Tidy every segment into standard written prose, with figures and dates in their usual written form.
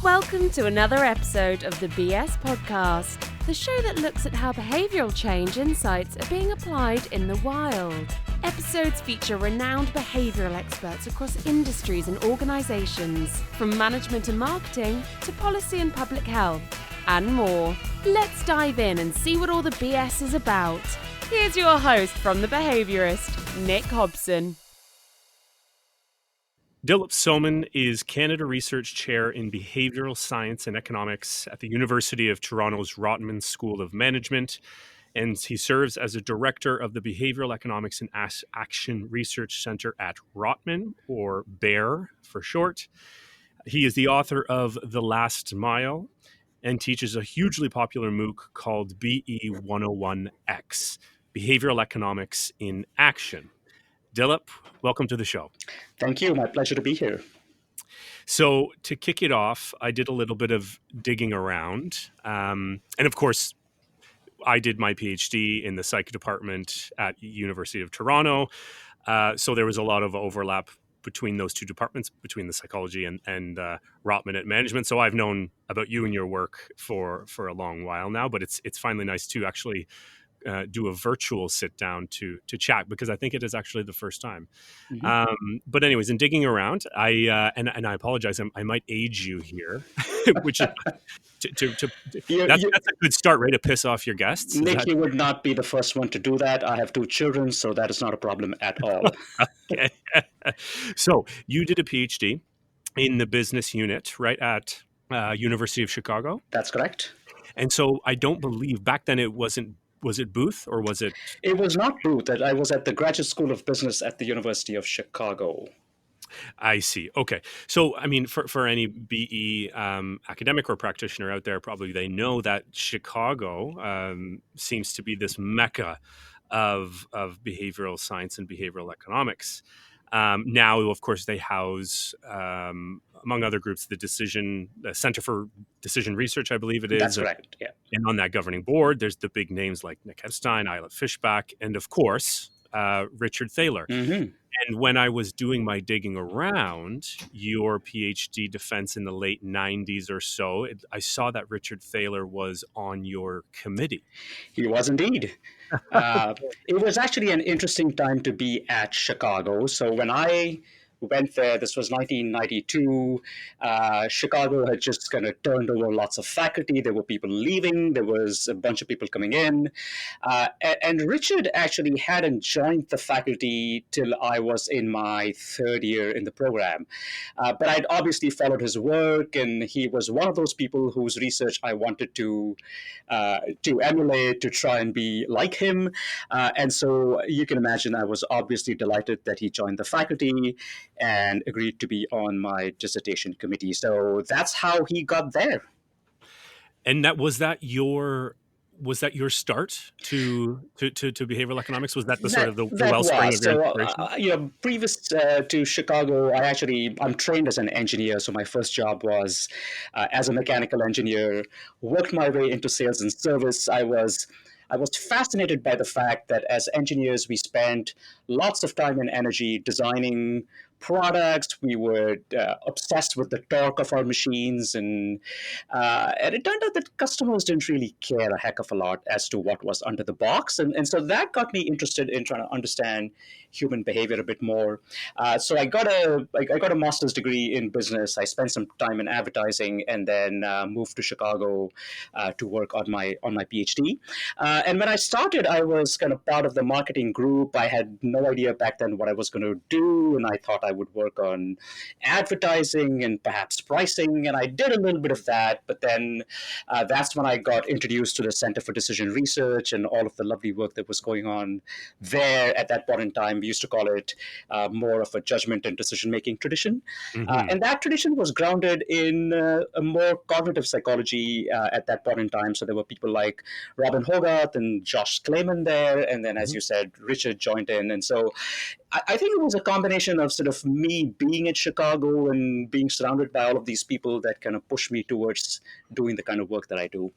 Welcome to another episode of the BS Podcast, the show that looks at how behavioural change insights are being applied in the wild. Episodes feature renowned behavioural experts across industries and organisations, from management and marketing to policy and public health, and more. Let's dive in and see what all the BS is about. Here's your host from The Behaviourist, Nick Hobson. Dilip Soman is Canada Research Chair in Behavioral Science and Economics at the University of Toronto's Rotman School of Management, and he serves as a Director of the Behavioral Economics and Action Research Centre at Rotman, or BEAR for short. He is the author of The Last Mile and teaches a hugely popular MOOC called BE101X, Behavioral Economics in Action. Dilip, welcome to the show. Thank you. My pleasure to be here. So to kick it off, I did a little bit of digging around. And of course, I did my PhD in the psych department at University of Toronto. So there was a lot of overlap between those two departments, between the psychology and Rotman at management. So I've known about you and your work for a long while now, but it's finally nice to actually do a virtual sit down to chat, because I think it is actually the first time. Mm-hmm. But anyways, in digging around, I I apologize, I might age you here, which is that's a good start, right? To piss off your guests. Nick, you would not be the first one to do that. I have 2 children, so that is not a problem at all. Okay. So you did a PhD in the business unit, right, at University of Chicago? That's correct. And so I don't believe back then it wasn't. Was it Booth or was it? It was not Booth. I was at the Graduate School of Business at the University of Chicago. I see. Okay. So, I mean, for any BE academic or practitioner out there, probably they know that Chicago seems to be this mecca of behavioral science and behavioral economics. Now, of course, they house, among other groups, the Center for Decision Research, I believe it is. That's correct, yeah. And on that governing board, there's the big names like Nick Epstein, Isla Fishback, and of course, Richard Thaler. Mm-hmm. And when I was doing my digging around your PhD defense in the late 90s or so, I saw that Richard Thaler was on your committee. He was indeed. It was actually an interesting time to be at Chicago. So when I went there, this was 1992. Chicago had just kind of turned over lots of faculty. There were people leaving. There was a bunch of people coming in. And Richard actually hadn't joined the faculty till I was in my 3rd year in the program. But I'd obviously followed his work, and he was one of those people whose research I wanted to emulate, to try and be like him. And so you can imagine I was obviously delighted that he joined the faculty and agreed to be on my dissertation committee. So that's how he got there. And was that your start to behavioral economics? Was that the sort of the wellspring of your inspiration? Previous to Chicago, I'm trained as an engineer. So my first job was as a mechanical engineer. Worked my way into sales and service. I was fascinated by the fact that as engineers, we spent lots of time and energy designing products. We were obsessed with the torque of our machines, and it turned out that customers didn't really care a heck of a lot as to what was under the box, and so that got me interested in trying to understand human behavior a bit more. So I got a master's degree in business. I spent some time in advertising, and then moved to Chicago to work on my PhD. And when I started, I was kind of part of the marketing group. I had no idea back then what I was going to do, and I thought I would work on advertising and perhaps pricing, and I did a little bit of that, but then that's when I got introduced to the Center for Decision Research and all of the lovely work that was going on there. At that point in time, we used to call it more of a judgment and decision-making tradition. Mm-hmm. And that tradition was grounded in a more cognitive psychology at that point in time. So there were people like Robin Hogarth and Josh Clayman there, and then, as you said, Richard joined in. And so I think it was a combination of sort of me being at Chicago and being surrounded by all of these people that kind of pushed me towards doing the kind of work that I do.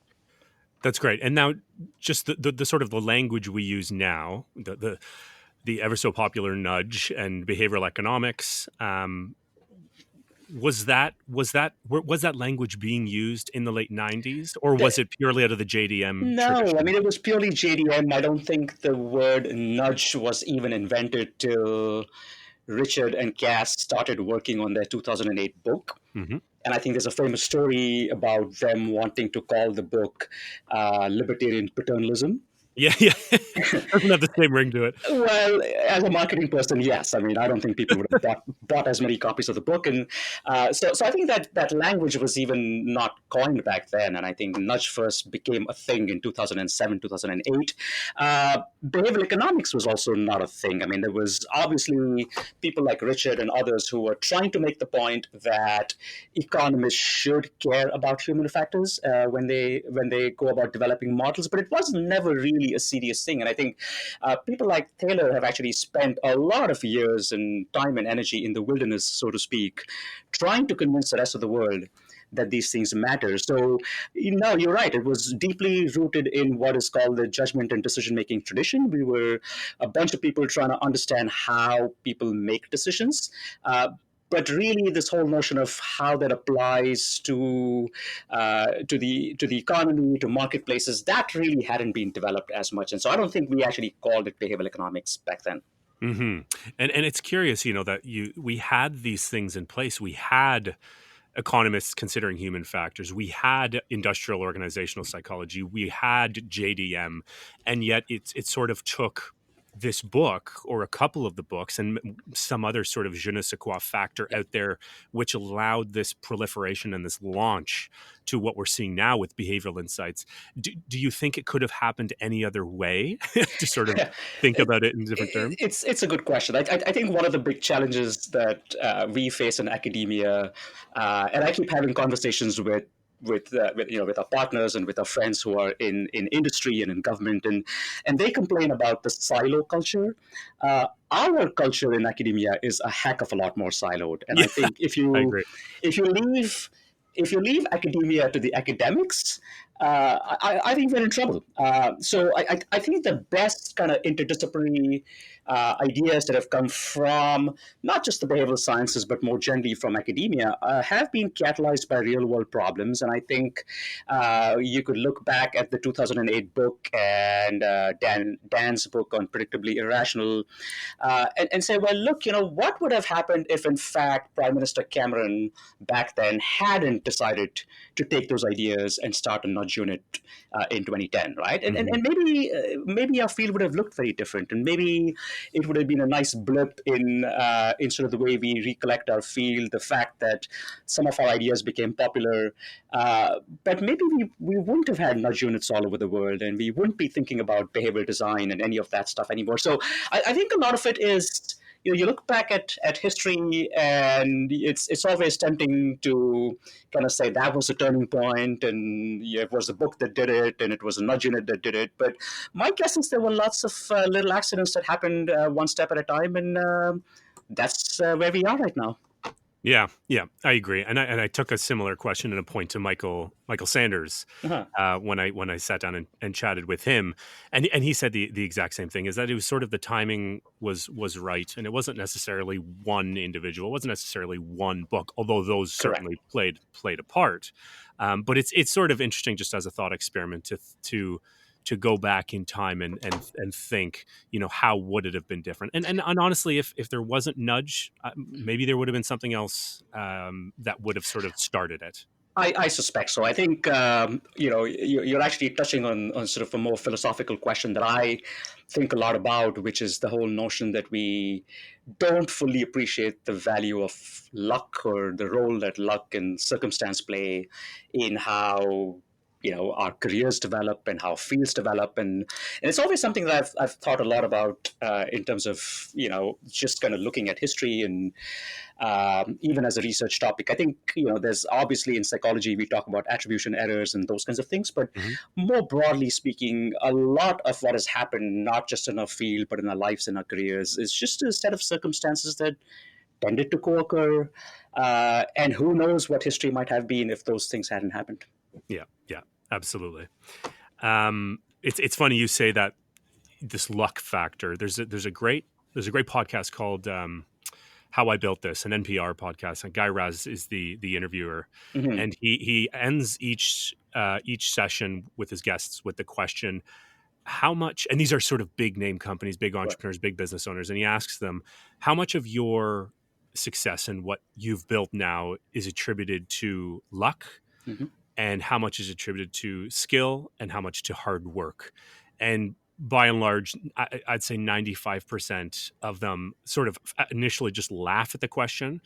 That's great. And now just the sort of the language we use now, the ever so popular nudge and behavioral economics, was that language being used in the late 90s, or was it purely out of the JDM No, I tradition? mean, it was purely JDM. I don't think the word nudge was even invented till Richard and Cass started working on their 2008 book. Hmm. And I think there's a famous story about them wanting to call the book Libertarian Paternalism. Yeah, yeah. Doesn't have the same ring to it. Well, as a marketing person, yes. I mean, I don't think people would have bought as many copies of the book, and so I think that language was even not coined back then. And I think nudge first became a thing in 2007, 2008. Behavioral economics was also not a thing. I mean, there was obviously people like Richard and others who were trying to make the point that economists should care about human factors when they go about developing models, but it was never really a serious thing. And I think people like Taylor have actually spent a lot of years and time and energy in the wilderness, so to speak, trying to convince the rest of the world that these things matter. So, you're right. It was deeply rooted in what is called the judgment and decision-making tradition. We were a bunch of people trying to understand how people make decisions. But really, this whole notion of how that applies to the economy, to marketplaces, that really hadn't been developed as much. And so I don't think we actually called it behavioral economics back then. Hmm. And it's curious, that we had these things in place. We had economists considering human factors. We had industrial organizational psychology. We had JDM, and yet it sort of took this book or a couple of the books and some other sort of je ne sais quoi factor out there, which allowed this proliferation and this launch to what we're seeing now with behavioral insights. Do you think it could have happened any other way to sort of think about it in different terms? It's a good question. I think one of the big challenges that we face in academia, and I keep having conversations with our partners and with our friends who are in industry and in government, and they complain about the silo culture. Our culture in academia is a heck of a lot more siloed, and I Yeah, think I agree. if you leave academia to the academics, I think we're in trouble. So I think the best kind of interdisciplinary ideas that have come from not just the behavioral sciences, but more generally from academia, have been catalyzed by real world problems. And I think you could look back at the 2008 book and Dan's book on Predictably Irrational and say, well, look, what would have happened if, in fact, Prime Minister Cameron back then hadn't decided to take those ideas and start a nudge unit in 2010, right? And maybe our field would have looked very different, and maybe it would have been a nice blip in sort of the way we recollect our field, the fact that some of our ideas became popular, but maybe we wouldn't have had nudge units all over the world, and we wouldn't be thinking about behavioral design and any of that stuff anymore. So I think a lot of it is, you look back at history, and it's always tempting to kind of say that was a turning point, and it was the book that did it, and it was a nudge unit that did it. But my guess is there were lots of little accidents that happened one step at a time, and that's where we are right now. Yeah, I agree, and I took a similar question and a point to Michael Sanders when I sat down and chatted with him, and he said the exact same thing, is that it was sort of the timing was right, and it wasn't necessarily one individual, it wasn't necessarily one book, although those certainly played a part, but it's sort of interesting just as a thought experiment to go back in time and think, how would it have been different? And honestly, if there wasn't nudge, maybe there would have been something else that would have sort of started it. I suspect so. I think you're actually touching on sort of a more philosophical question that I think a lot about, which is the whole notion that we don't fully appreciate the value of luck, or the role that luck and circumstance play in how our careers develop and how fields develop, and it's always something that I've thought a lot about in terms of just kind of looking at history, and even as a research topic. I think there's obviously in psychology we talk about attribution errors and those kinds of things, but more broadly speaking, a lot of what has happened, not just in our field but in our lives and our careers, is just a set of circumstances that tended to co-occur, and who knows what history might have been if those things hadn't happened. Yeah, absolutely. It's funny you say that, this luck factor. There's a great podcast called How I Built This, an NPR podcast, and Guy Raz is the interviewer, Hmm. and he ends each session with his guests with the question, how much, and these are sort of big name companies, big Right. entrepreneurs, big business owners, and he asks them, how much of your success and what you've built now is attributed to luck, Hmm. and how much is attributed to skill, and how much to hard work. And by and large, I'd say 95% of them sort of initially just laugh at the question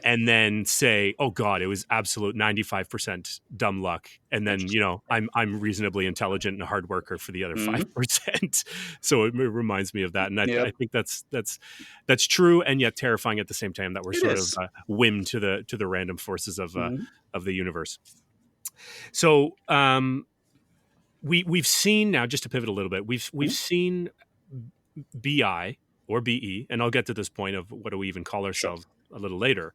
and then say, "Oh God, it was absolute 95% dumb luck." And then, Interesting. I'm reasonably intelligent and a hard worker for the other Hmm. 5%. So it reminds me of that, and I Yep. think that's true, and yet terrifying at the same time, that we're It sort of is. whim to the random forces Mhm. of the universe. So we've seen now, just to pivot a little bit, we've Mhm. seen BI or BE, and I'll get to this point of what do we even call Sure. ourselves a little later.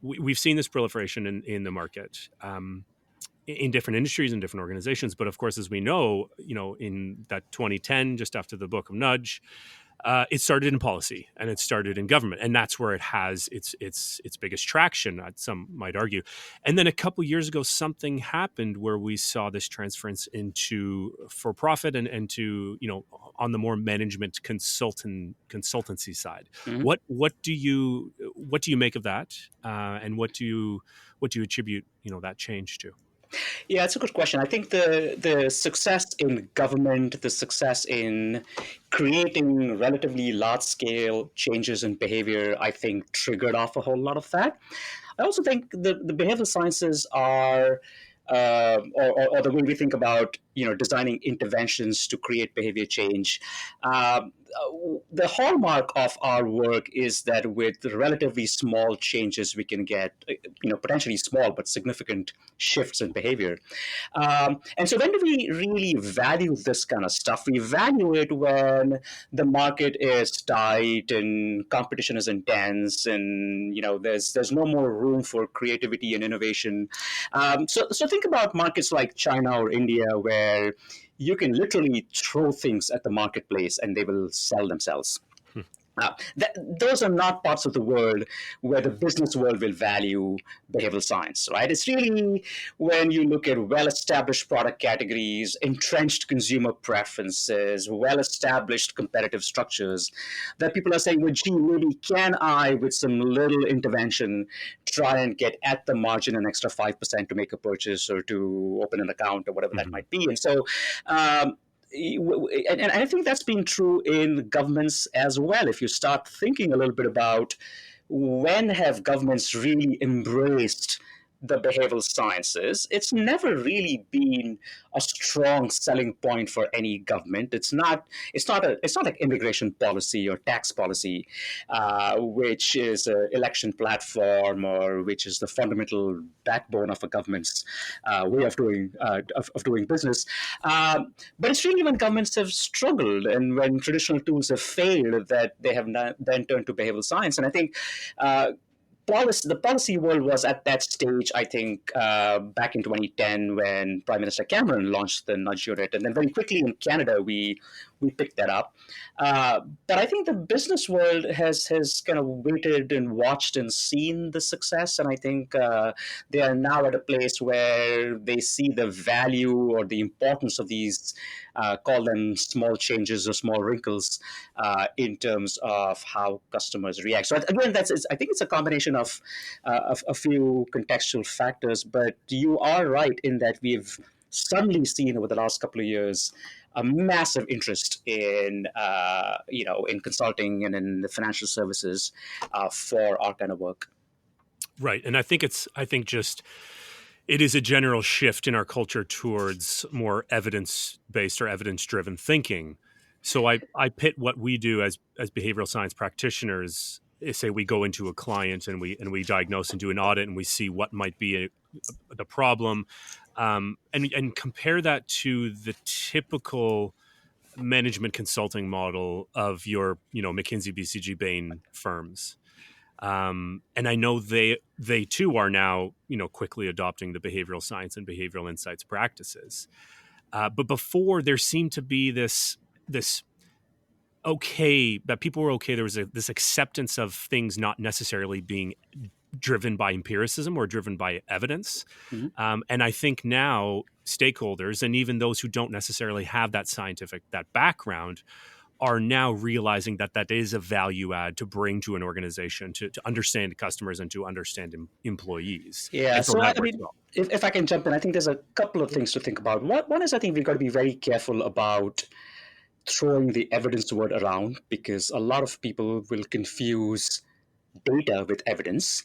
We've seen this proliferation in the market, in different industries and different organizations. But of course, as we know, in that 2010, just after the Book of Nudge, it started in policy and it started in government, and that's where it has its biggest traction. Some might argue, and then a couple years ago, something happened where we saw this transference into for profit and to on the more management consultancy side. Mhm. What do you make of that, and what do you attribute that change to? Yeah, it's a good question. I think the success in government, the success in creating relatively large scale changes in behavior, I think triggered off a whole lot of that. I also think the behavioral sciences are, or the way we think about designing interventions to create behavior change. The hallmark of our work is that with relatively small changes, we can get potentially small but significant shifts in behavior. And so when do we really value this kind of stuff? We value it when the market is tight and competition is intense, and there's no more room for creativity and innovation. So think about markets like China or India, where you can literally throw things at the marketplace and they will sell themselves. Hmm. Those are not parts of the world where the business world will value behavioral science, right? It's really when you look at well-established product categories, entrenched consumer preferences, well-established competitive structures, that people are saying, well, gee, maybe can I, with some little intervention, try and get at the margin an extra 5% to make a purchase or to open an account or whatever that Mhm. might be. And so um, and I think that's been true in governments as well. If you start thinking a little bit about when have governments really embraced the behavioral sciences, it's never really been a strong selling point for any government. It's not like immigration policy or tax policy, which is an election platform or which is the fundamental backbone of a government's way of doing business. But it's really when governments have struggled and when traditional tools have failed that they have then turned to behavioral science. And I think uh, the policy world was at that stage, I think, back in 2010 when Prime Minister Cameron launched the nudge unit. And then very quickly in Canada, we picked that up. But I think the business world has kind of waited and watched and seen the success. And I think they are now at a place where they see the value or the importance of these, call them small changes or small wrinkles, in terms of how customers react. So again, I think it's a combination of a few contextual factors. But you are right in that we've suddenly seen over the last couple of years a massive interest in consulting and in the financial services for our kind of work. Right. And I think just it is a general shift in our culture towards more evidence-based or evidence-driven thinking. So I pit what we do as behavioral science practitioners. Say we go into a client and we diagnose and do an audit and we see what might be the problem, and compare that to the typical management consulting model of your McKinsey, BCG, Bain firms. And I know they too are now quickly adopting the behavioral science and behavioral insights practices. But before there seemed to be this okay, that people were okay. There was this acceptance of things not necessarily being driven by empiricism or driven by evidence. Mhm. And I think now stakeholders and even those who don't necessarily have that background are now realizing that that is a value add to bring to an organization to understand customers and to understand employees. Yeah, And so so I that works mean, well. if I can jump in, I think there's a couple of things to think about. One is I think we've got to be very careful about throwing the evidence word around because a lot of people will confuse data with evidence.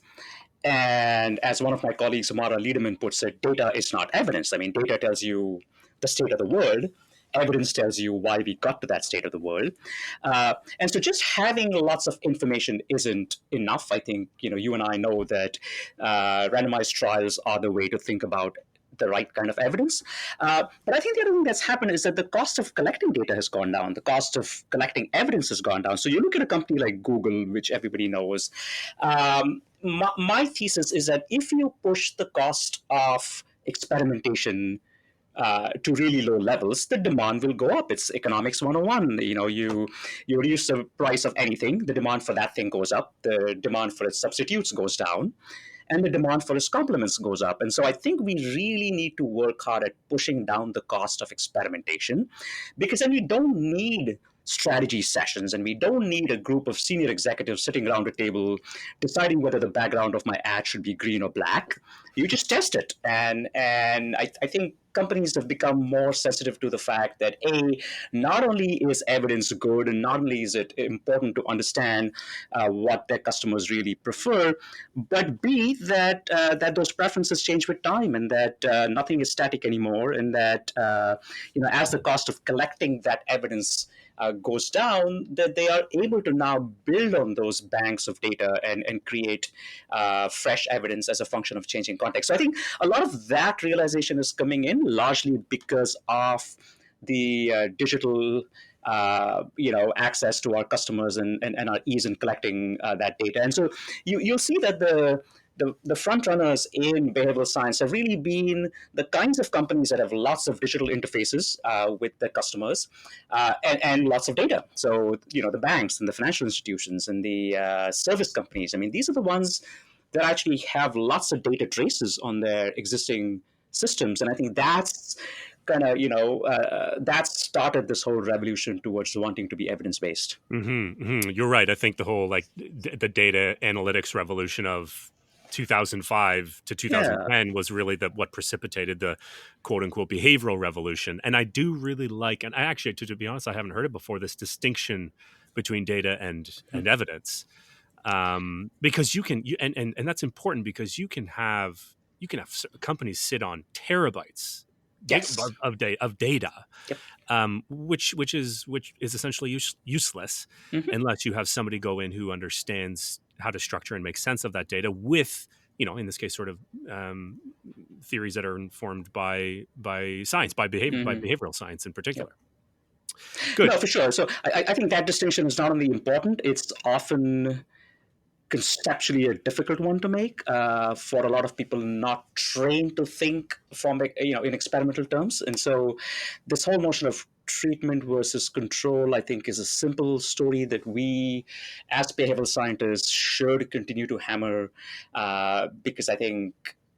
And as one of my colleagues, Amara Liederman, puts it, data is not evidence. I mean, data tells you the state of the world. Evidence tells you why we got to that state of the world. And so just having lots of information isn't enough. I think, you and I know that randomized trials are the way to think about the right kind of evidence. But I think the other thing that's happened is that the cost of collecting data has gone down. The cost of collecting evidence has gone down. So you look at a company like Google, which everybody knows. My thesis is that if you push the cost of experimentation to really low levels, the demand will go up. It's economics 101. You reduce the price of anything, the demand for that thing goes up, the demand for its substitutes goes down, and the demand for its complements goes up. And so I think we really need to work hard at pushing down the cost of experimentation, because then we don't need strategy sessions and we don't need a group of senior executives sitting around a table deciding whether the background of my ad should be green or black. You just test it. And I think companies have become more sensitive to the fact that not only is evidence good and not only is it important to understand what their customers really prefer, but B, that those preferences change with time, and that nothing is static anymore, and that as the cost of collecting that evidence goes down, that they are able to now build on those banks of data and create fresh evidence as a function of changing context. So I think a lot of that realization is coming in largely because of the digital access to our customers and our ease in collecting that data. And so you'll see that the front runners in behavioral science have really been the kinds of companies that have lots of digital interfaces with their customers and lots of data. So, the banks and the financial institutions and the service companies, I mean, these are the ones that actually have lots of data traces on their existing systems. And I think that's kind of, that started this whole revolution towards wanting to be evidence-based. You're right. I think the whole the data analytics revolution of 2005 to Yeah. 2010 was really what precipitated the quote unquote behavioral revolution. And I do really like, and I actually, to be honest, I haven't heard it before, this distinction between data and evidence. Because and that's important because you can have companies sit on terabytes Yes. of data, Yep. which is essentially useless Mhm. unless you have somebody go in who understands how to structure and make sense of that data with, in this case, sort of theories that are informed by science, by Mhm. behavioral science in Yep. particular. Good. No, for sure. So I think that distinction is not only important, it's often conceptually a difficult one to make for a lot of people not trained to think from in experimental terms. And so this whole notion of treatment versus control, I think, is a simple story that we as behavioral scientists should continue to hammer because I think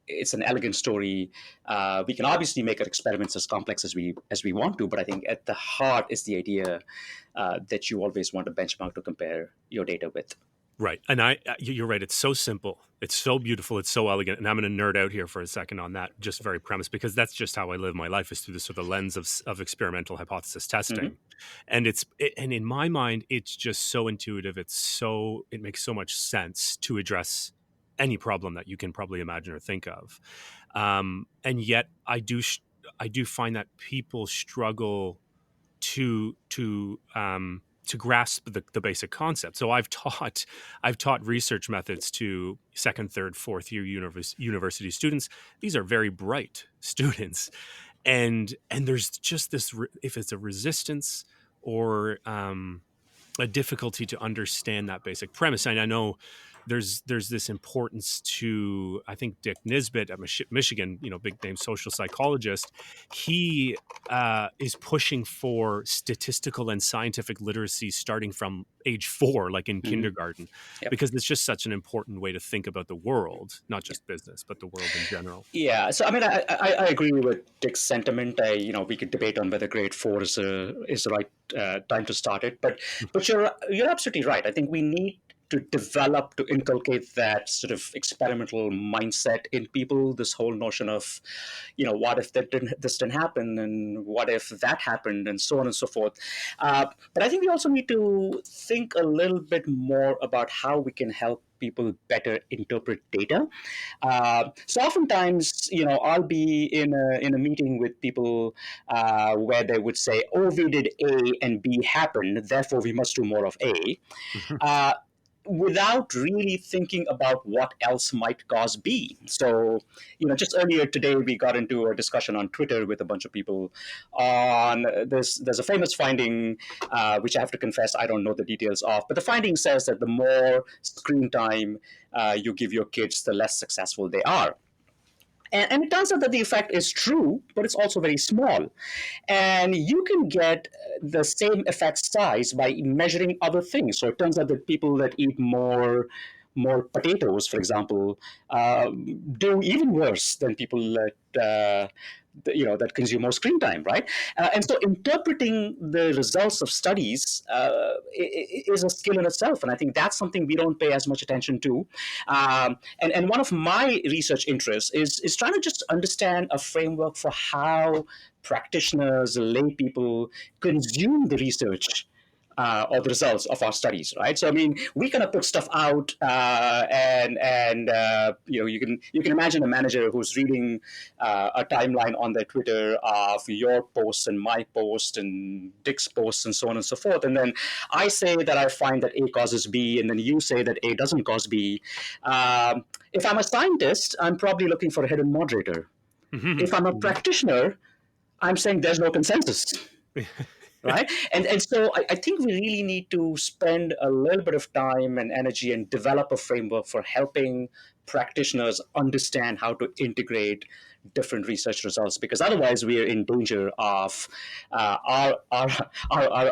it's an elegant story. We can obviously make our experiments as complex as we want to, but I think at the heart is the idea that you always want a benchmark to compare your data with. Right. And you're right. It's so simple. It's so beautiful. It's so elegant. And I'm going to nerd out here for a second on that, just very premise, because that's just how I live my life is through this sort of lens of experimental hypothesis testing. Mm-hmm. And in my mind, it's just so intuitive. It makes so much sense to address any problem that you can probably imagine or think of. And yet I do find that people struggle to grasp the basic concept. So I've taught research methods to second, third, fourth year university students. These are very bright students, and there's just this if it's a resistance or a difficulty to understand that basic premise. And I know there's this importance to, I think, Dick Nisbett at Michigan, big name social psychologist. He is pushing for statistical and scientific literacy starting from age 4, like in kindergarten, Yep. because it's just such an important way to think about the world, not just business, but the world in general. Yeah, so I mean, I agree with Dick's sentiment. We could debate on whether grade 4 is the right time to start it, but you're absolutely right. I think we need to inculcate that sort of experimental mindset in people. This whole notion of, what if this didn't happen, and what if that happened, and so on and so forth. But I think we also need to think a little bit more about how we can help people better interpret data. So oftentimes, I'll be in a meeting with people where they would say, "Oh, we did A and B happened, therefore we must do more of A," uh, without really thinking about what else might cause B. So, just earlier today, we got into a discussion on Twitter with a bunch of people on this. There's a famous finding, which I have to confess I don't know the details of, but the finding says that the more screen time you give your kids, the less successful they are. And it turns out that the effect is true, but it's also very small. And you can get the same effect size by measuring other things. So it turns out that people that eat more potatoes, for example, do even worse than people that consume more screen time, right? And so interpreting the results of studies is a skill in itself, and I think that's something we don't pay as much attention to. And one of my research interests is trying to just understand a framework for how practitioners, lay people consume the research or the results of our studies, right? So I mean, we kind of put stuff out, and you can imagine a manager who's reading a timeline on their Twitter of your posts and my post and Dick's posts and so on and so forth, and then I say that I find that A causes B, and then you say that A doesn't cause B. If I'm a scientist, I'm probably looking for a hidden moderator. If I'm a practitioner, I'm saying there's no consensus. Right? And so I think we really need to spend a little bit of time and energy and develop a framework for helping practitioners understand how to integrate different research results, because otherwise we are in danger of our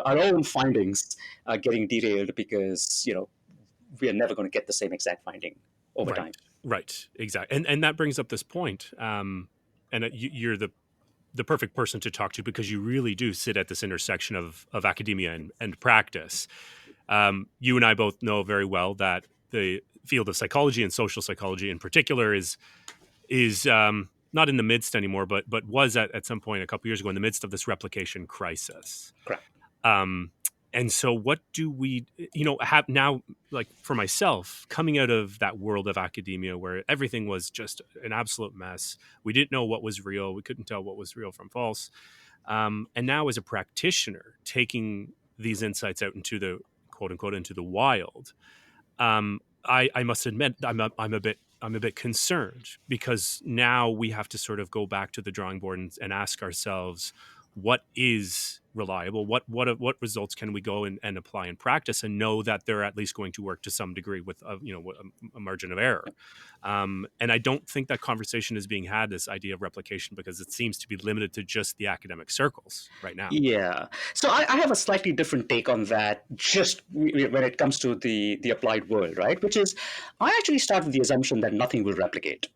own findings getting derailed, because we are never going to get the same exact finding over time. Right, exactly. And that brings up this point. And you're the perfect person to talk to, because you really do sit at this intersection of academia and practice. You and I both know very well that the field of psychology and social psychology in particular is not in the midst anymore, but was at some point a couple years ago in the midst of this replication crisis. Correct. And so what do we, have now, like for myself, coming out of that world of academia where everything was just an absolute mess. We didn't know what was real. We couldn't tell what was real from false. And now as a practitioner, taking these insights out into the quote unquote, into the wild, I must admit, I'm a bit concerned, because now we have to sort of go back to the drawing board and ask ourselves, what is reliable? What results can we go and apply in practice and know that they're at least going to work to some degree with a margin of error? And I don't think that conversation is being had, this idea of replication, because it seems to be limited to just the academic circles right now. Yeah. So I have a slightly different take on that, just when it comes to the applied world, right? Which is, I actually start with the assumption that nothing will replicate.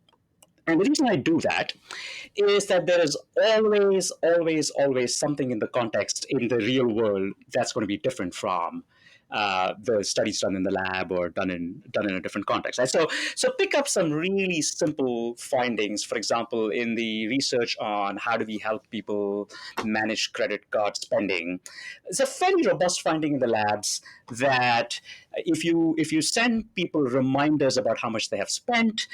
And the reason I do that is that there is always, always, always something in the context in the real world that's going to be different from the studies done in the lab or done in a different context. Right? So pick up some really simple findings. For example, in the research on how do we help people manage credit card spending, it's a fairly robust finding in the labs that if you send people reminders about how much they have spent,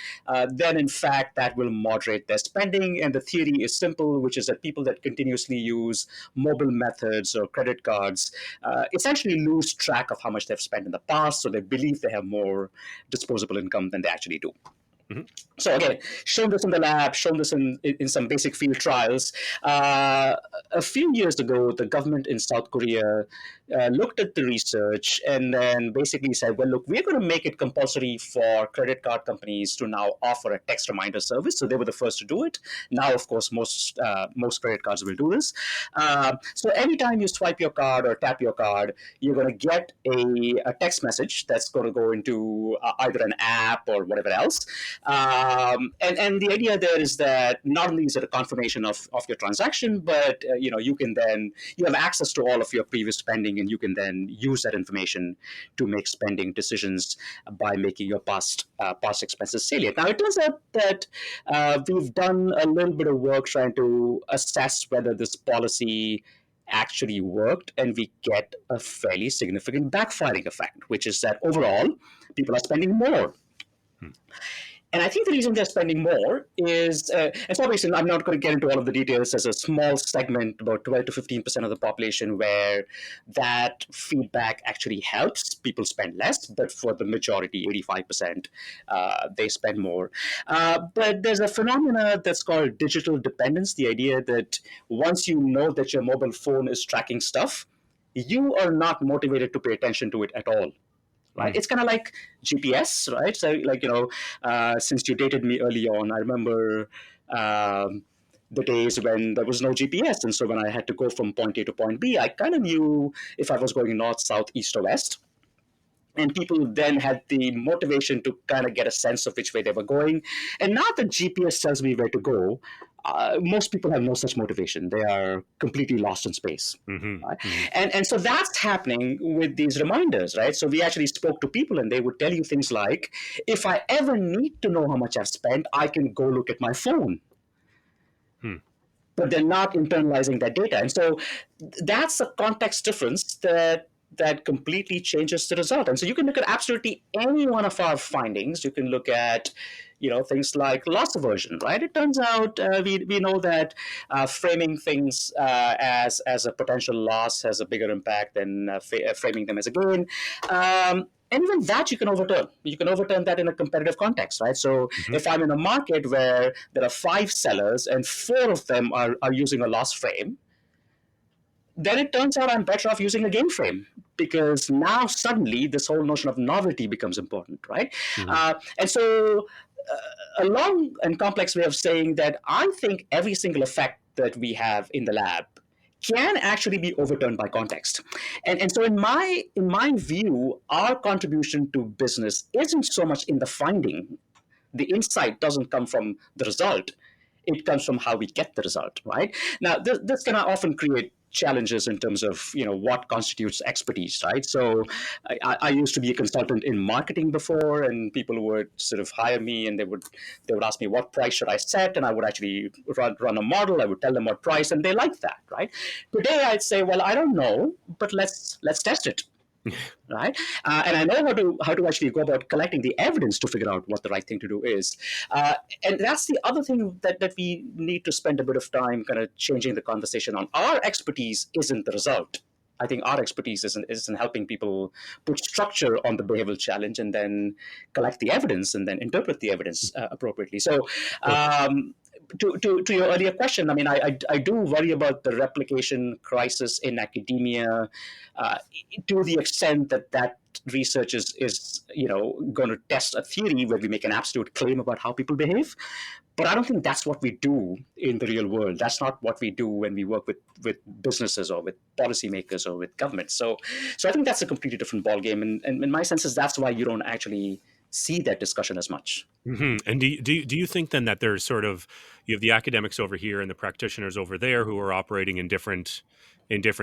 then in fact that will moderate their spending. And the theory is simple, which is that people that continuously use mobile methods or credit cards essentially lose track of how much they've spent in the past, so they believe they have more disposable income than they actually do. Mhm. So again, shown this in the lab, shown this in some basic field trials. Uh, a few years ago, the government in South Korea looked at the research and then basically said, well, look, we're going to make it compulsory for credit card companies to now offer a text reminder service. So they were the first to do it. Now, of course, most credit cards will do this. So every time you swipe your card or tap your card, you're going to get a text message that's going to go into either an app or whatever else. And the idea there is that not only is it a confirmation of your transaction, but you can then you have access to all of your previous spending, and you can then use that information to make spending decisions by making your past expenses salient. Now, it turns out that we've done a little bit of work trying to assess whether this policy actually worked, and we get a fairly significant backfiring effect, which is that overall people are spending more. And I think the reason they're spending more is, and for reason, I'm not going to get into all of the details. There's a small segment, about 12 to 15% of the population, where that feedback actually helps people spend less. But for the majority, 85%, they spend more. But there's a phenomena that's called digital dependence, the idea that once you know that your mobile phone is tracking stuff, you are not motivated to pay attention to it at all. Right? It's kind of like GPS, right? So, like, since you dated me early on, I remember the days when there was no GPS. And so when I had to go from point A to point B, I kind of knew if I was going north, south, east, or west. And people then had the motivation to kind of get a sense of which way they were going. And now that GPS tells me where to go, most people have no such motivation. They are completely lost in space. Right? And so that's happening with these reminders, right? So we actually spoke to people, and they would tell you things like, if I ever need to know how much I've spent, I can go look at my phone. But they're not internalizing that data. And so that's a context difference that completely changes the result. And so you can look at absolutely any one of our findings. You can look at things like loss aversion, right? It turns out we know that framing things as a potential loss has a bigger impact than framing them as a gain. And even that you can overturn. You can overturn that in a competitive context, right? So if I'm in a market where there are 5 sellers and 4 of them are using a loss frame, then it turns out I'm better off using a gain frame, because now suddenly this whole notion of novelty becomes important, right? And so a long and complex way of saying that I think every single effect that we have in the lab can actually be overturned by context. And so in my view, our contribution to business isn't so much in the finding. The insight doesn't come from the result. It comes from how we get the result, right? Now, this can often create challenges in terms of what constitutes expertise, right? So I used to be a consultant in marketing before, and people would sort of hire me, and they would ask me what price should I set, and I would actually run a model. I would tell them what price, and they liked that, right? Today I'd say, well, I don't know, but let's test it. Right, and I know how to actually go about collecting the evidence to figure out what the right thing to do is, and that's the other thing that we need to spend a bit of time kind of changing the conversation on. Our expertise isn't the result. I think our expertise is in helping people put structure on the behavioral challenge, and then collect the evidence, and then interpret the evidence appropriately. So. To your earlier question, I mean, I do worry about the replication crisis in academia, to the extent that research is going to test a theory where we make an absolute claim about how people behave. But I don't think that's what we do in the real world. That's not what we do when we work with businesses or with policymakers or with governments. So I think that's a completely different ballgame. And in my sense, that's why you don't actually see that discussion as much. And do you think then that there's sort of, you have the academics over here and the practitioners over there who are operating in different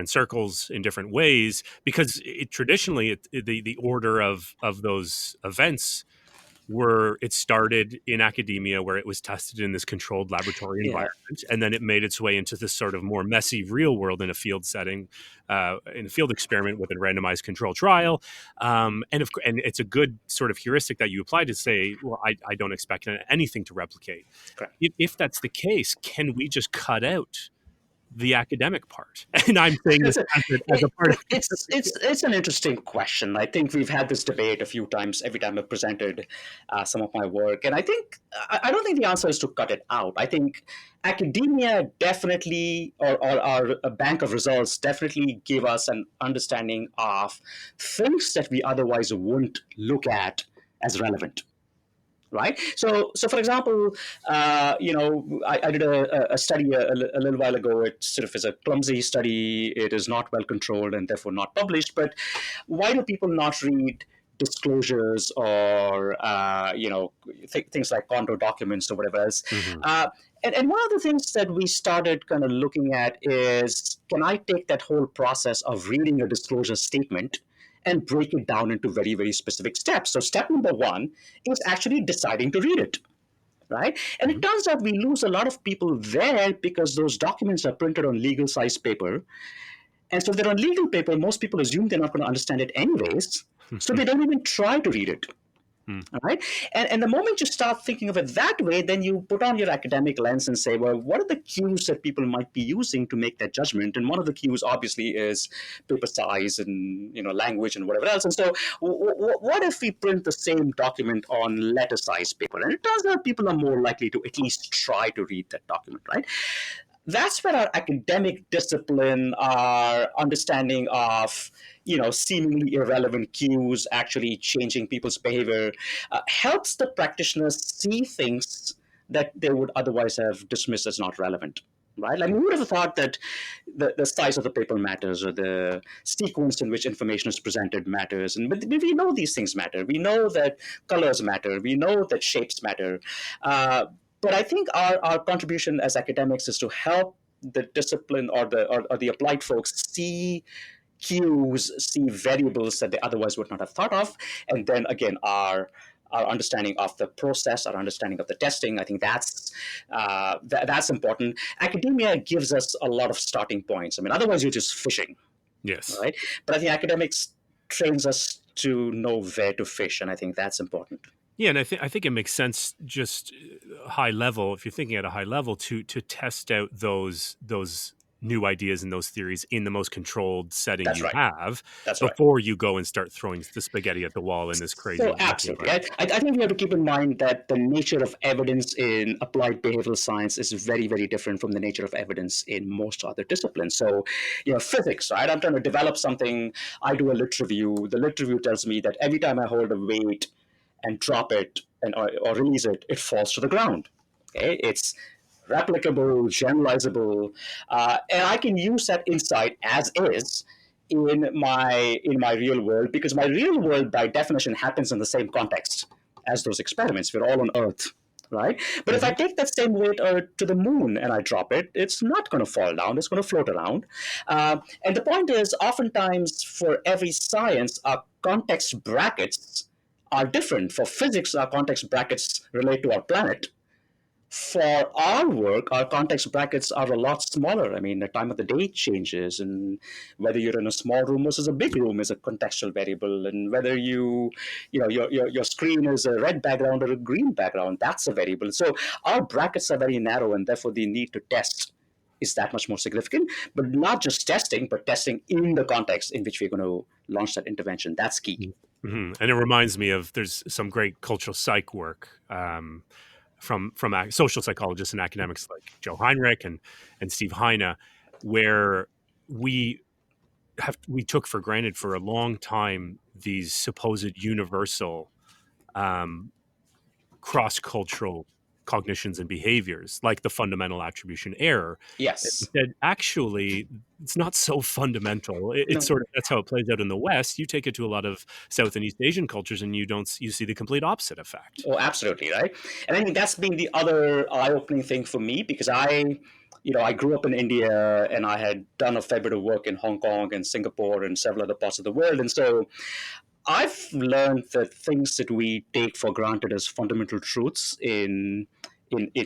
circles in different ways, because traditionally the order of those events it started in academia, where it was tested in this controlled laboratory environment, and then it made its way into this sort of more messy real world in a field setting, in a field experiment with a randomized control trial. And it's a good sort of heuristic that you apply to say, well, I don't expect anything to replicate. Correct. If that's the case, can we just cut out the academic part? And I'm saying this as a part of it's an interesting question. I think we've had this debate a few times every time I've presented some of my work, and I don't think the answer is to cut it out. I think academia definitely, or a bank of results definitely give us an understanding of things that we otherwise wouldn't look at as relevant. Right. So for example, I did a study a little while ago. It sort of is a clumsy study. It is not well controlled and therefore not published. But why do people not read disclosures or things like condo documents or whatever else? And one of the things that we started kind of looking at is, can I take that whole process of reading a disclosure statement and break it down into very, very specific steps? So step number one is actually deciding to read it, right? And it turns out we lose a lot of people there because those documents are printed on legal size paper. And so if they're on legal paper, most people assume they're not going to understand it anyways. So they don't even try to read it. All right. And the moment you start thinking of it that way, then you put on your academic lens and say, well, what are the cues that people might be using to make that judgment? And one of the cues obviously is paper size and language and whatever else. And so what if we print the same document on letter size paper? And it turns out people are more likely to at least try to read that document, right? That's where our academic discipline, our understanding of seemingly irrelevant cues actually changing people's behavior, helps the practitioners see things that they would otherwise have dismissed as not relevant. Right? Like, who would have thought that the size of the paper matters, or the sequence in which information is presented matters? But we know these things matter. We know that colors matter. We know that shapes matter. But I think our contribution as academics is to help the discipline or the applied folks see cues, see variables that they otherwise would not have thought of. And then again, our understanding of the process, our understanding of the testing, I think that's important. Academia gives us a lot of starting points. I mean, otherwise you're just fishing. Yes. Right? But I think academics trains us to know where to fish, and I think that's important. Yeah, and I think it makes sense, just high level, if you're thinking at a high level, to test out those new ideas and those theories in the most controlled setting have before you go and start throwing the spaghetti at the wall in this crazy. So absolutely. I think we have to keep in mind that the nature of evidence in applied behavioral science is very, very different from the nature of evidence in most other disciplines. So, physics, right? I'm trying to develop something. I do a lit review. The lit review tells me that every time I hold a weight and drop it or release it, it falls to the ground. Okay? It's replicable, generalizable, and I can use that insight as is in my real world, because my real world, by definition, happens in the same context as those experiments. We're all on Earth, right? But if I take that same weight to the moon and I drop it, it's not going to fall down. It's going to float around. And the point is, oftentimes for every science, our context brackets are different. For physics, our context brackets relate to our planet. For our work, our context brackets are a lot smaller. I mean, the time of the day changes, and whether you're in a small room versus a big room is a contextual variable, and whether your screen is a red background or a green background, that's a variable. So our brackets are very narrow, and therefore the need to test is that much more significant. But not just testing, but testing in the context in which we're going to launch that intervention. That's key. And it reminds me of, there's some great cultural psych work from social psychologists and academics like Joe Heinrich and Steve Heine, where we took for granted for a long time these supposed universal cross-cultural cognitions and behaviors, like the fundamental attribution error. Yes. That actually it's not so fundamental. It's sort of, that's how it plays out in the West. You take it to a lot of South and East Asian cultures, and you see the complete opposite effect. Oh, absolutely, right. And I think that's been the other eye-opening thing for me, because I grew up in India, and I had done a fair bit of work in Hong Kong and Singapore and several other parts of the world. And so I've learned that things that we take for granted as fundamental truths in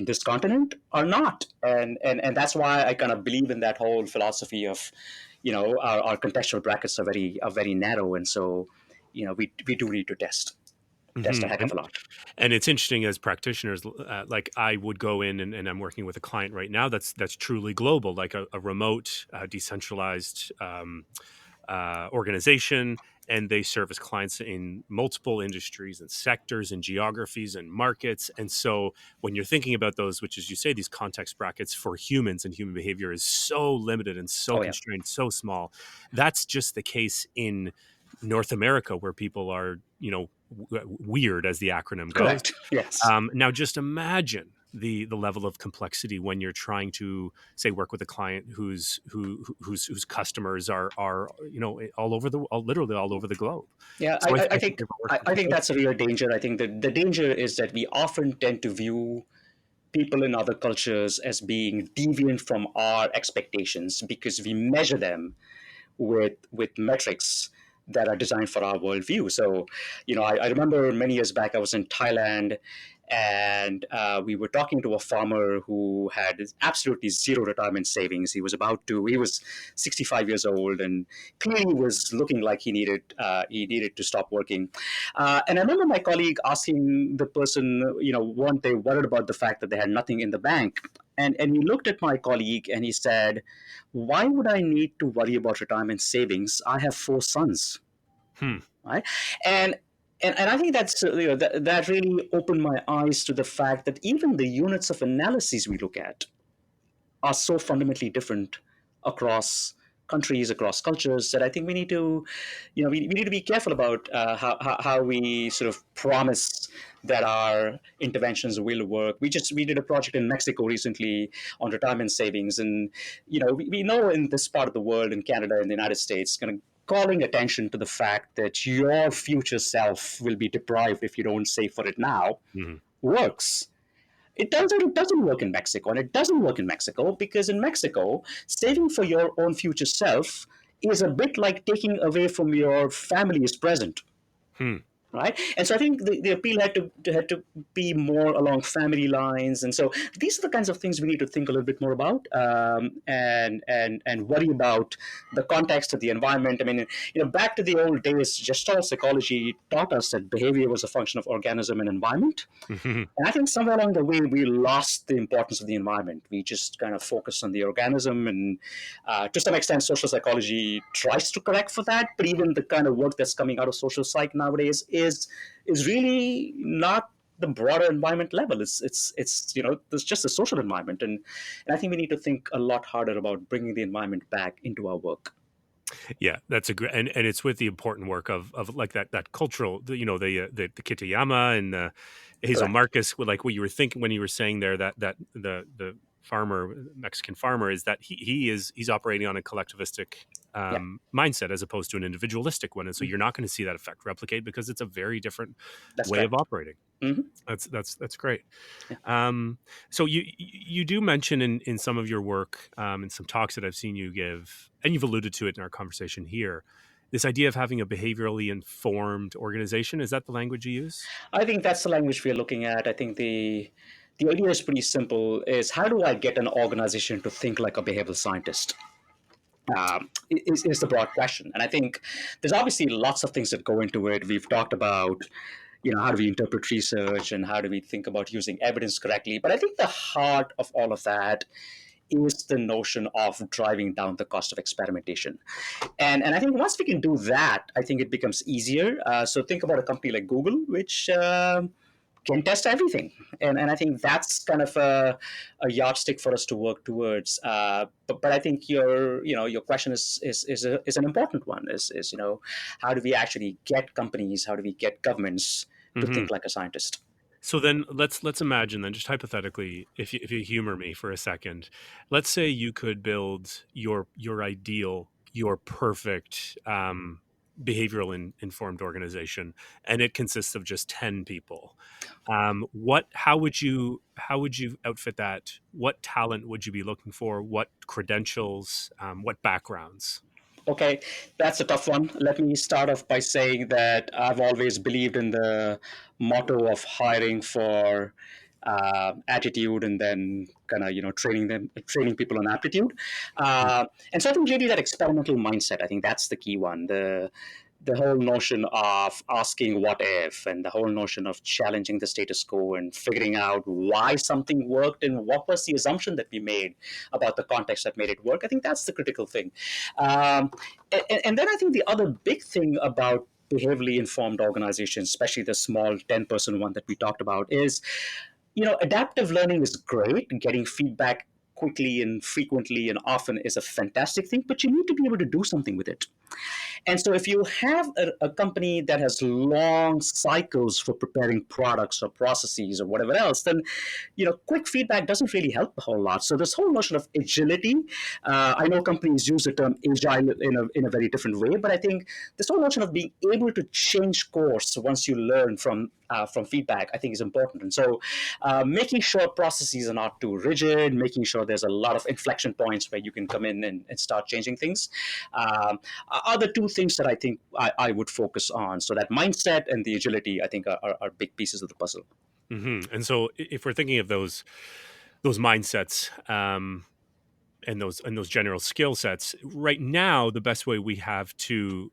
this continent are not. And that's why I kind of believe in that whole philosophy of, our contextual brackets are very narrow. And so, we do need to test. Test a Mhm. heck of a lot. And it's interesting as practitioners, like I would go in and I'm working with a client right now that's truly global, like a remote, decentralized organization, and they service clients in multiple industries and sectors and geographies and markets. And so when you're thinking about those, which as you say, these context brackets for humans and human behavior is so limited and so Oh yeah, constrained, so small. That's just the case in North America, where people are, weird, as the acronym goes. correct. Yes. Now, just imagine the level of complexity when you're trying to say work with a client whose customers are all over literally all over the globe. Yeah, So I I think think we have work I to think do. that's a real danger. I think the danger is that we often tend to view people in other cultures as being deviant from our expectations because we measure them with metrics that are designed for our worldview. So, I remember many years back, I was in Thailand, and we were talking to a farmer who had absolutely zero retirement savings. He was 65 years old, and clearly was looking like he needed to stop working. And I remember my colleague asking the person, weren't they worried about the fact that they had nothing in the bank? And he looked at my colleague and he said, why would I need to worry about retirement savings? I have four sons, Hmm. right? And and I think that really opened my eyes to the fact that even the units of analysis we look at are so fundamentally different across countries, across cultures, that I think we need to, we need to be careful about how we sort of promise that our interventions will work. We did a project in Mexico recently on retirement savings, and we know in this part of the world, in Canada, in the United States, kind of calling attention to the fact that your future self will be deprived if you don't save for it now Mhm. works. It turns out it doesn't work in Mexico, and it doesn't work in Mexico because in Mexico, saving for your own future self is a bit like taking away from your family's present, Hmm. right? And so I think the appeal had to be more along family lines, and so these are the kinds of things we need to think a little bit more about, and worry about the context of the environment. I mean, back to the old days, Gestalt psychology taught us that behavior was a function of organism and environment. Mhm. And I think somewhere along the way, we lost the importance of the environment. We just kind of focused on the organism. And to some extent, social psychology tries to correct for that. But even the kind of work that's coming out of social psych nowadays is really not the broader environment level. There's just a social environment. And I think we need to think a lot harder about bringing the environment back into our work. Yeah, that's a great, and it's with the important work of like that cultural, the Kitayama and the Hazel Correct. Marcus, with like what you were thinking when you were saying there, that the farmer, Mexican farmer, is that he's operating on a collectivistic Yeah, mindset as opposed to an individualistic one, and so you're not going to see that effect replicate because it's a very different that's way of correct. operating. Hmm. That's great. Yeah. So you do mention in some of your work, in some talks that I've seen you give, and you've alluded to it in our conversation here, this idea of having a behaviorally informed organization. Is that the language you use? I think that's the language we're looking at. I think the idea is pretty simple: is how do I get an organization to think like a behavioral scientist? Is the broad question, and I think there's obviously lots of things that go into it. We've talked about, how do we interpret research and how do we think about using evidence correctly. But I think the heart of all of that is the notion of driving down the cost of experimentation. And I think once we can do that, I think it becomes easier. So think about a company like Google, which can test everything, and I think that's kind of a yardstick for us to work towards. But I think your question is an important one. Is how do we actually get companies? How do we get governments to Hmm. think like a scientist? So then let's imagine then, just hypothetically, if you humor me for a second, let's say you could build your ideal, your perfect behavioral informed organization, and it consists of just 10 people. What how would you outfit that? What talent would you be looking for? What credentials? What backgrounds? Okay, that's a tough one. Let me start off by saying that I've always believed in the motto of hiring for attitude and then kind of training people on aptitude. And so I think really that experimental mindset, I think that's the key one. the whole notion of asking what if, and the whole notion of challenging the status quo and figuring out why something worked and what was the assumption that we made about the context that made it work. I think that's the critical thing. And then I think the other big thing about behaviorally informed organizations, especially the small 10-person one that we talked about, is, adaptive learning is great. Getting feedback quickly and frequently and often is a fantastic thing, but you need to be able to do something with it. And so if you have a company that has long cycles for preparing products or processes or whatever else, then, quick feedback doesn't really help a whole lot. So this whole notion of agility, I know companies use the term agile in a very different way, but I think this whole notion of being able to change course once you learn from feedback, I think is important. And so making sure processes are not too rigid, making sure there's a lot of inflection points where you can come in and start changing things, are the two things that I think I would focus on. So that mindset and the agility, I think, are big pieces of the puzzle. Mm-hmm. And so if we're thinking of those mindsets and those general skill sets, right now, the best way we have to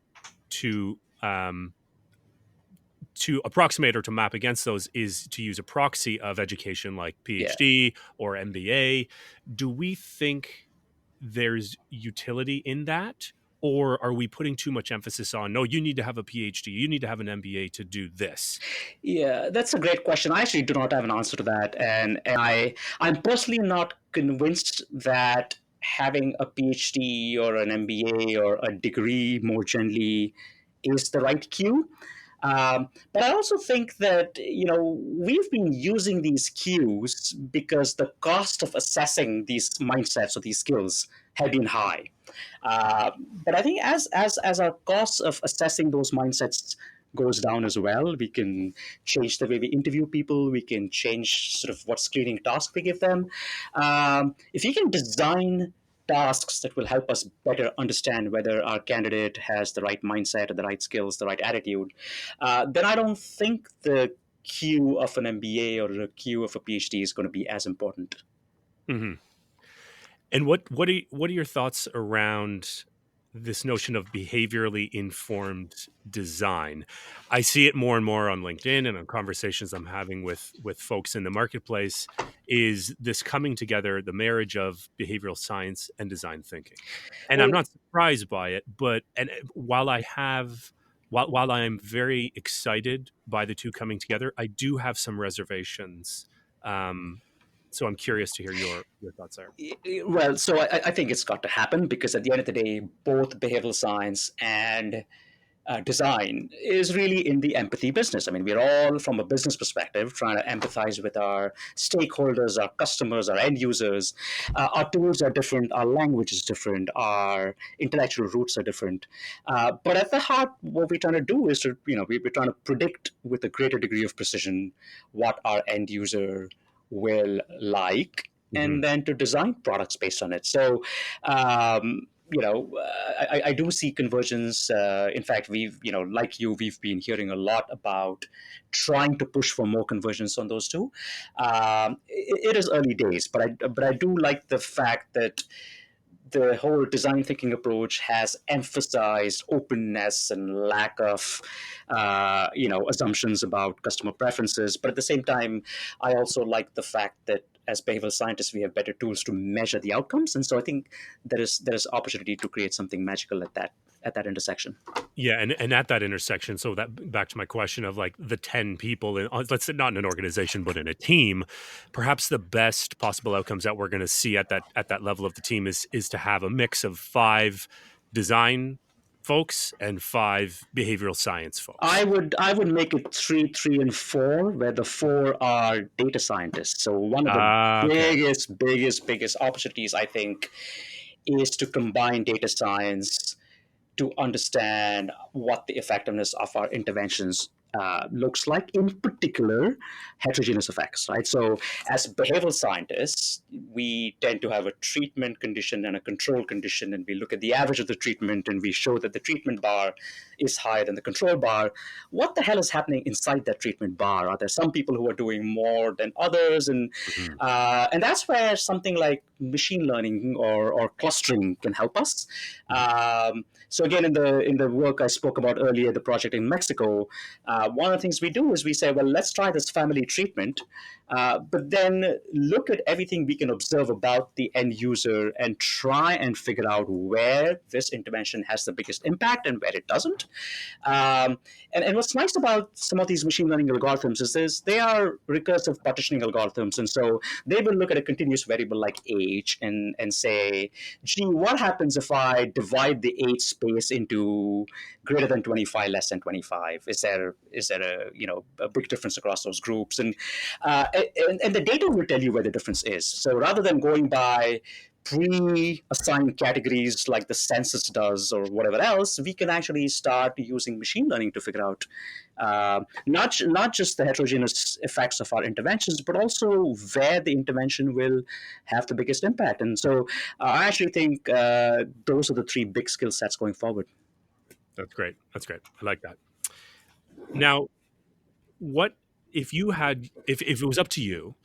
approximate or to map against those is to use a proxy of education like PhD or MBA. Do we think there's utility in that? Or are we putting too much emphasis on, no, you need to have a PhD, you need to have an MBA to do this? Yeah, that's a great question. I actually do not have an answer to that. And I'm personally not convinced that having a PhD or an MBA or a degree more generally is the right cue. But I also think that, we've been using these cues because the cost of assessing these mindsets or these skills have been high. But I think as our costs of assessing those mindsets goes down as well, we can change the way we interview people. We can change sort of what screening task we give them. If you can design tasks that will help us better understand whether our candidate has the right mindset or the right skills, the right attitude, then I don't think the queue of an MBA or the queue of a PhD is going to be as important. Mm-hmm. And what are your thoughts around this notion of behaviorally informed design? I see it more and more on LinkedIn and on conversations I'm having with folks in the marketplace, is this coming together, the marriage of behavioral science and design thinking. And I'm not surprised by it, but while I am very excited by the two coming together, I do have some reservations. So I'm curious to hear your thoughts there. Well, so I think it's got to happen because at the end of the day, both behavioral science and design is really in the empathy business. I mean, we're all, from a business perspective, trying to empathize with our stakeholders, our customers, our end users. Our tools are different, our language is different, our intellectual roots are different. But at the heart, what we're trying to do is we're trying to predict with a greater degree of precision what our end user will like, and then to design products based on it. So, I do see convergence. In fact, we've been hearing a lot about trying to push for more convergence on those two. It is early days, but I do like the fact that the whole design thinking approach has emphasized openness and lack of, assumptions about customer preferences. But at the same time, I also like the fact that as behavioral scientists, we have better tools to measure the outcomes. And so I think there is opportunity to create something magical at that intersection. Yeah, and at that intersection, so that back to my question of like the 10 people, let's say not in an organization, but in a team, perhaps the best possible outcomes that we're going to see at that level of the team is to have a mix of 5 design folks and 5 behavioral science folks. I would make it 3, 3, and 4, where the 4 are data scientists. So one of the biggest opportunities, I think, is to combine data science to understand what the effectiveness of our interventions looks like, in particular, heterogeneous effects, right? So as behavioral scientists, we tend to have a treatment condition and a control condition, and we look at the average of the treatment, and we show that the treatment bar is higher than the control bar. What the hell is happening inside that treatment bar? Are there some people who are doing more than others? And and that's where something like machine learning or clustering can help us. So again, in the work I spoke about earlier, the project in Mexico, one of the things we do is we say, well, let's try this family treatment, but then look at everything we can observe about the end user and try and figure out where this intervention has the biggest impact and where it doesn't. And what's nice about some of these machine learning algorithms is they are recursive partitioning algorithms. And so they will look at a continuous variable like age and say, gee, what happens if I divide the age space into greater than 25, less than 25? Is there a big difference across those groups? And the data will tell you where the difference is. So rather than going by pre-assigned categories like the census does or whatever else, we can actually start using machine learning to figure out not just the heterogeneous effects of our interventions, but also where the intervention will have the biggest impact. And so I actually think those are the three big skill sets going forward. That's great. That's great. I like that. Now, what if it was up to you?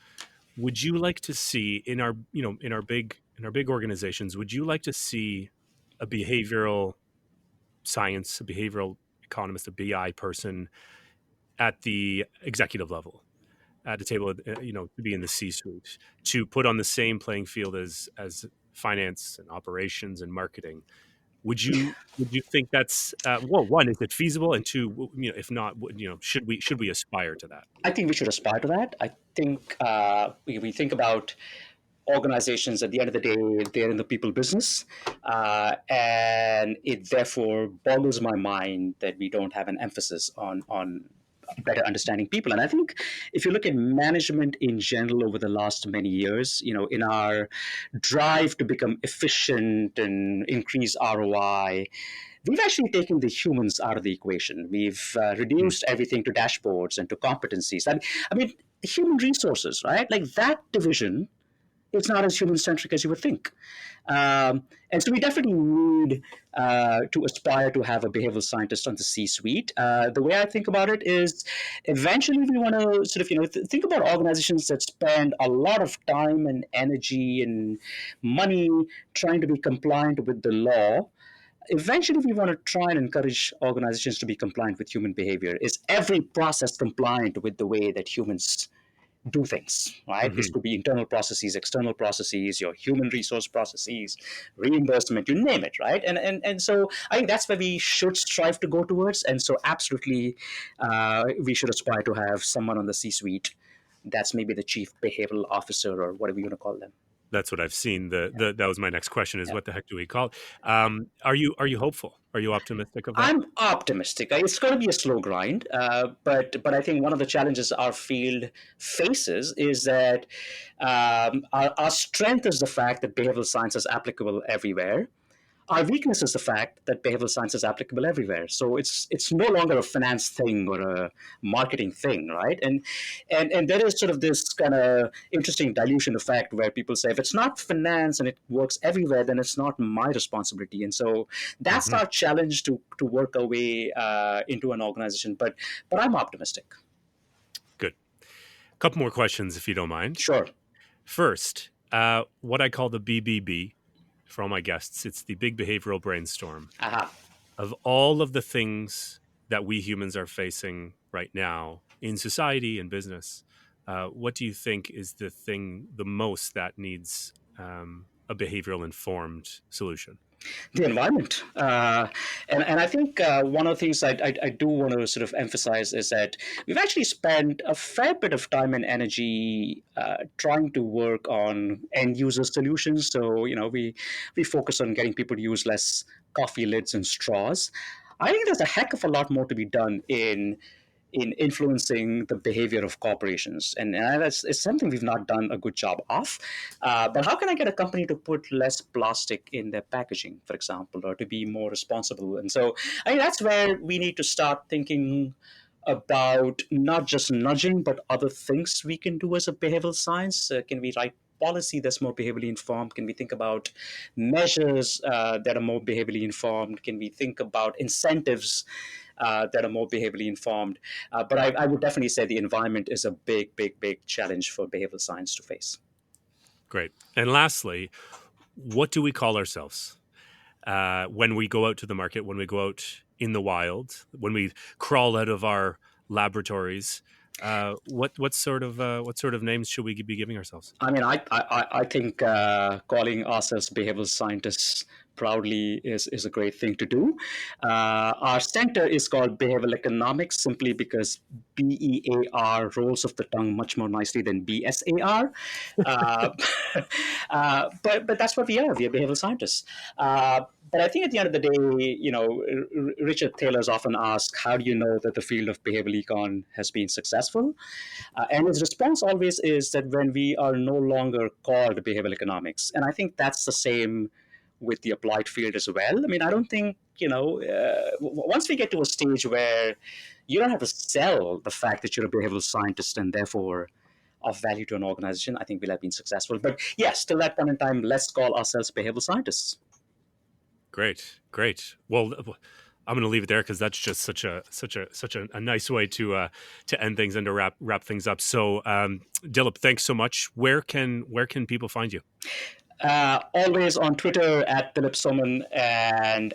Would you like to see in our big organizations? Would you like to see a behavioral science, a behavioral economist, a BI person at the executive level, at the table, to be in the C-suite, to put on the same playing field as finance and operations and marketing? Would you think that's one, is it feasible, and two, if not, should we aspire to that? I think we should aspire to that. I think we think about organizations at the end of the day, they're in the people business. And it therefore boggles my mind that we don't have an emphasis on better understanding people. And I think if you look at management in general over the last many years, in our drive to become efficient and increase ROI, we've actually taken the humans out of the equation. We've reduced everything to dashboards and to competencies. I mean, human resources, right? Like that division, it's not as human-centric as you would think. And so we definitely need to aspire to have a behavioral scientist on the C-suite. The way I think about it is eventually we want to sort of, think about organizations that spend a lot of time and energy and money trying to be compliant with the law. Eventually, we want to try and encourage organizations to be compliant with human behavior. Is every process compliant with the way that humans do things, right? This could be internal processes, external processes, your human resource processes, reimbursement, you name it, right? And so I think that's where we should strive to go towards. And so absolutely, we should aspire to have someone on the C-suite that's maybe the chief behavioral officer or whatever you want to call them. That's what I've seen. That was my next question: is what the heck do we call it? Are you hopeful? Are you optimistic of that? I'm optimistic. It's going to be a slow grind, but I think one of the challenges our field faces is that our strength is the fact that behavioral science is applicable everywhere. Our weakness is the fact that behavioral science is applicable everywhere. So it's no longer a finance thing or a marketing thing, right? And there is sort of this kind of interesting dilution effect where people say, if it's not finance and it works everywhere, then it's not my responsibility. And so that's our challenge to work our way into an organization. But I'm optimistic. Good. A couple more questions, if you don't mind. Sure. First, what I call the BBB. For all my guests, it's the Big Behavioral Brainstorm. Of all of the things that we humans are facing right now in society and business, what do you think is the thing the most that needs a behavioral informed solution? The environment. And I think one of the things I do want to sort of emphasize is that we've actually spent a fair bit of time and energy trying to work on end user solutions. So, we focus on getting people to use less coffee lids and straws. I think there's a heck of a lot more to be done in influencing the behavior of corporations. And it's something we've not done a good job of. But how can I get a company to put less plastic in their packaging, for example, or to be more responsible? And so I think that's where we need to start thinking about not just nudging, but other things we can do as a behavioral science. Can we write policy that's more behaviorally informed? Can we think about measures that are more behaviorally informed? Can we think about incentives that are more behaviorally informed? But I would definitely say the environment is a big, big, big challenge for behavioral science to face. Great. And lastly, what do we call ourselves when we go out to the market, when we go out in the wild, when we crawl out of our laboratories? What sort of names should we be giving ourselves? I mean, I think calling ourselves behavioral scientists proudly is a great thing to do. Our center is called Behavioral Economics simply because BEAR rolls off the tongue much more nicely than BSAR. Uh, but that's what we are. We are behavioral scientists. But I think at the end of the day, Richard Thaler's often asked, how do you know that the field of behavioral econ has been successful? And his response always is that when we are no longer called behavioral economics. And I think that's the same with the applied field as well. I mean, I don't think, once we get to a stage where you don't have to sell the fact that you're a behavioral scientist and therefore of value to an organization, I think we'll have been successful. But yes, till that point in time, let's call ourselves behavioral scientists. Great. Well, I'm going to leave it there because that's just such a nice way to end things and to wrap things up. So, Dilip, thanks so much. Where can people find you? Always on Twitter at Dilip Soman, and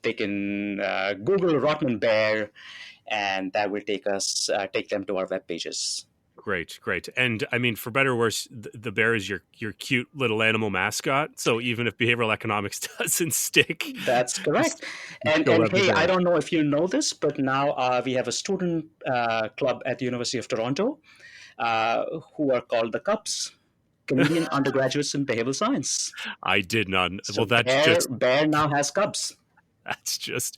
they can Google Rotman Bear, and that will take them to our web pages. Great. And I mean, for better or worse, the bear is your cute little animal mascot. So even if behavioral economics doesn't stick, that's correct. And hey, I don't know if you know this, but now we have a student club at the University of Toronto who are called the Cubs. Canadian undergraduates in behavioral science. I did not. So Bear now has Cubs. That's just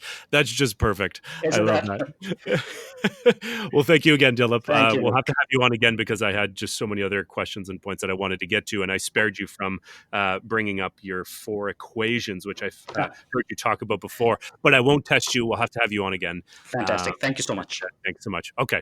perfect. Isn't I love that. Well, thank you again, Dilip. We'll have to have you on again because I had just so many other questions and points that I wanted to get to, and I spared you from bringing up your 4 equations, which I've heard you talk about before. But I won't test you. We'll have to have you on again. Fantastic. Thank you so much. Thanks so much. Okay.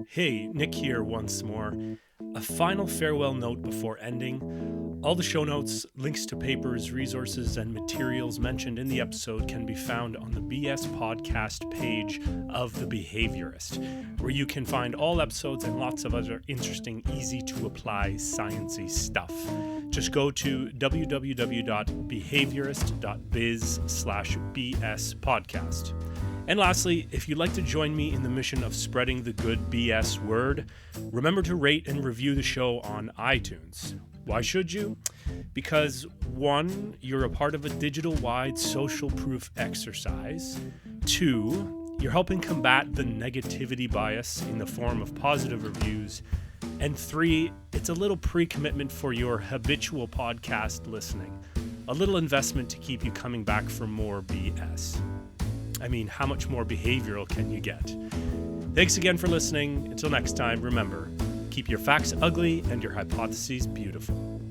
Hey, Nick here once more. A final farewell note before ending. All the show notes, links to papers, resources, and materials mentioned in the episode can be found on the BS Podcast page of The Behaviorist, where you can find all episodes and lots of other interesting, easy-to-apply, sciencey stuff. Just go to www.behaviorist.biz/BS podcast. And lastly, if you'd like to join me in the mission of spreading the good BS word, remember to rate and review the show on iTunes. Why should you? Because 1, you're a part of a digital-wide social proof exercise. 2, you're helping combat the negativity bias in the form of positive reviews. And 3, it's a little pre-commitment for your habitual podcast listening. A little investment to keep you coming back for more BS. I mean, how much more behavioral can you get? Thanks again for listening. Until next time, remember, keep your facts ugly and your hypotheses beautiful.